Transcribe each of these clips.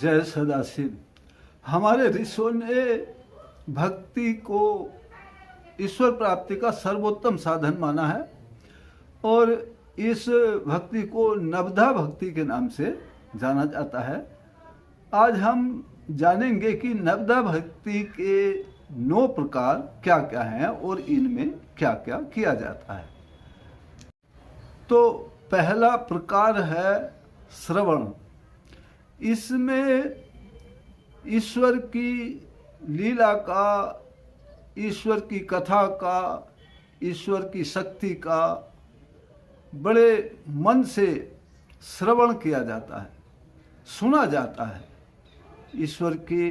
जय सदाशिव। हमारे ऋषियों ने भक्ति को ईश्वर प्राप्ति का सर्वोत्तम साधन माना है और इस भक्ति को नवधा भक्ति के नाम से जाना जाता है। आज हम जानेंगे कि नवधा भक्ति के 9 प्रकार क्या क्या हैं और इनमें क्या क्या किया जाता है। तो पहला प्रकार है श्रवण। इसमें ईश्वर की लीला का, ईश्वर की कथा का, ईश्वर की शक्ति का बड़े मन से श्रवण किया जाता है, सुना जाता है। ईश्वर के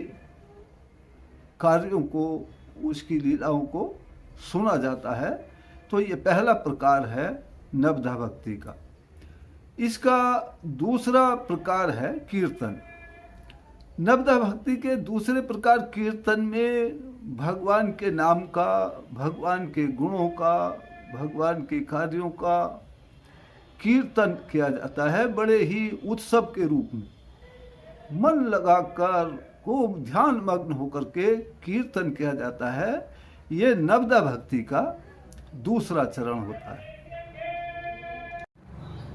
कार्यों को, उसकी लीलाओं को सुना जाता है। तो ये पहला प्रकार है नवधा भक्ति का। इसका दूसरा प्रकार है कीर्तन। नवधा भक्ति के दूसरे प्रकार कीर्तन में भगवान के नाम का, भगवान के गुणों का, भगवान के कार्यों का कीर्तन किया जाता है। बड़े ही उत्सव के रूप में मन लगाकर खूब ध्यान मग्न होकर के कीर्तन किया जाता है। ये नवधा भक्ति का दूसरा चरण होता है।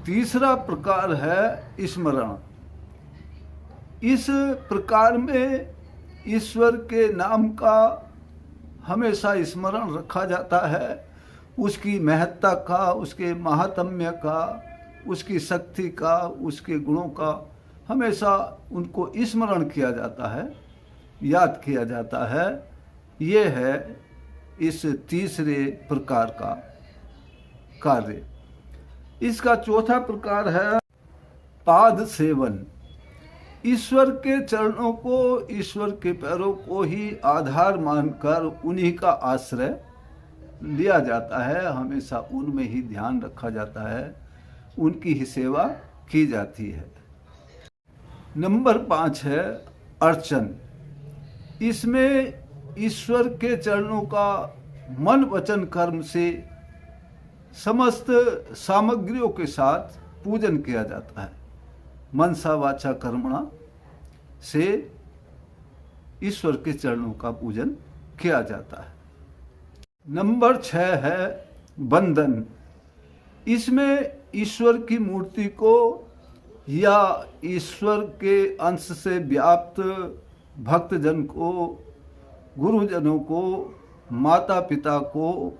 तीसरा प्रकार है स्मरण। इस प्रकार में ईश्वर के नाम का हमेशा स्मरण रखा जाता है। उसकी महत्ता का, उसके महात्म्य का, उसकी शक्ति का, उसके गुणों का हमेशा उनको स्मरण किया जाता है, याद किया जाता है। ये है इस तीसरे प्रकार का कार्य। इसका चौथा प्रकार है पाद सेवन। ईश्वर के चरणों को, ईश्वर के पैरों को ही आधार मानकर उन्हीं का आश्रय लिया जाता है। हमेशा उनमें ही ध्यान रखा जाता है, उनकी ही सेवा की जाती है। नंबर 5 है अर्चन। इसमें ईश्वर के चरणों का मन वचन कर्म से समस्त सामग्रियों के साथ पूजन किया जाता है। मनसा वाचा कर्मणा से ईश्वर के चरणों का पूजन किया जाता है। नंबर 6 है वंदन। इसमें ईश्वर की मूर्ति को या ईश्वर के अंश से व्याप्त भक्तजन को, गुरुजनों को, माता पिता को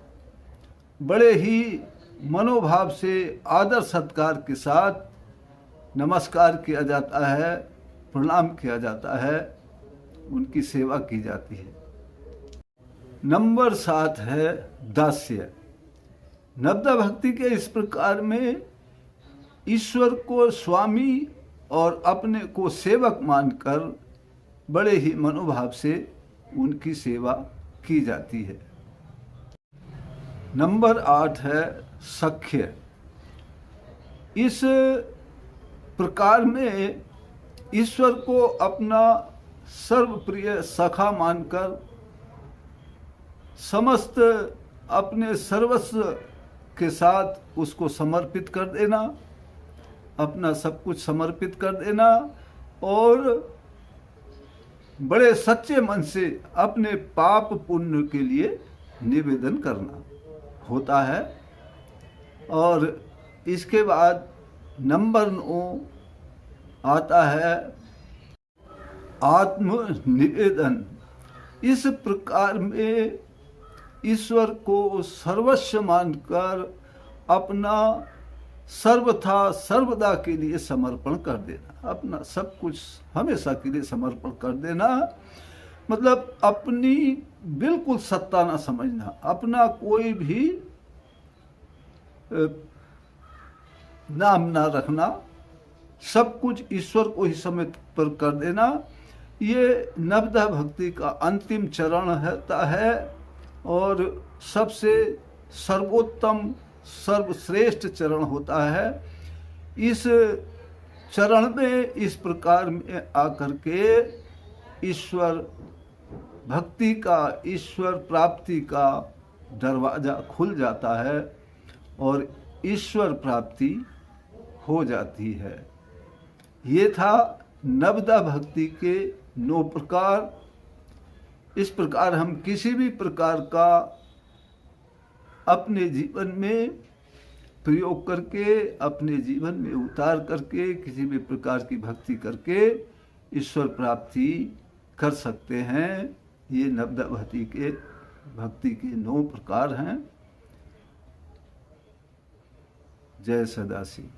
बड़े ही मनोभाव से आदर सत्कार के साथ नमस्कार किया जाता है, प्रणाम किया जाता है, उनकी सेवा की जाती है। नंबर 7 है दास्य। नवधा भक्ति के इस प्रकार में ईश्वर को स्वामी और अपने को सेवक मानकर बड़े ही मनोभाव से उनकी सेवा की जाती है। नंबर 8 है सख्य। इस प्रकार में ईश्वर को अपना सर्वप्रिय सखा मानकर समस्त अपने सर्वस्व के साथ उसको समर्पित कर देना, अपना सब कुछ समर्पित कर देना और बड़े सच्चे मन से अपने पाप पुण्य के लिए निवेदन करना होता है। और इसके बाद नंबर 9 आता है आत्म निवेदन। इस प्रकार में ईश्वर को सर्वस्व मानकर अपना सर्वथा सर्वदा के लिए समर्पण कर देना, अपना सब कुछ हमेशा के लिए समर्पण कर देना। मतलब अपनी बिल्कुल सत्ता ना समझना, अपना कोई भी नाम ना रखना, सब कुछ ईश्वर को ही समर्पण कर देना। ये नवधा भक्ति का अंतिम चरण होता है और सबसे सर्वोत्तम सर्वश्रेष्ठ चरण होता है। इस चरण में इस प्रकार में आकर के ईश्वर भक्ति का, ईश्वर प्राप्ति का दरवाज़ा खुल जाता है और ईश्वर प्राप्ति हो जाती है। ये था नवदा भक्ति के 9 प्रकार। इस प्रकार हम किसी भी प्रकार का अपने जीवन में प्रयोग करके, अपने जीवन में उतार करके, किसी भी प्रकार की भक्ति करके ईश्वर प्राप्ति कर सकते हैं। ये नवदा भक्ति के 9 प्रकार हैं। जय सदाशिव।